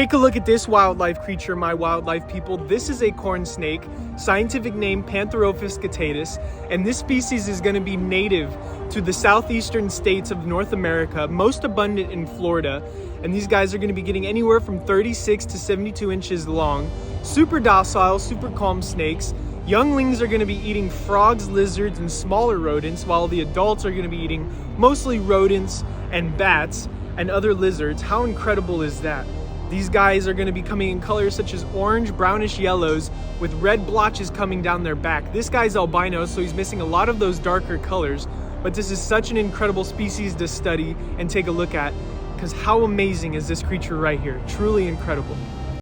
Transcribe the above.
Take a look at this wildlife creature, my wildlife people. This is a corn snake, scientific name Pantherophis guttatus, and this species is going to be native to the southeastern states of North America, most abundant in Florida. And these guys are going to be getting anywhere from 36 to 72 inches long. Super docile, super calm snakes. Younglings are going to be eating frogs, lizards, and smaller rodents, while the adults are going to be eating mostly rodents and bats and other lizards. How incredible is that? These guys are going to be coming in colors such as orange, brownish yellows with red blotches coming down their back. This guy's albino, so he's missing a lot of those darker colors, but this is such an incredible species to study and take a look at, because how amazing is this creature right here? Truly incredible.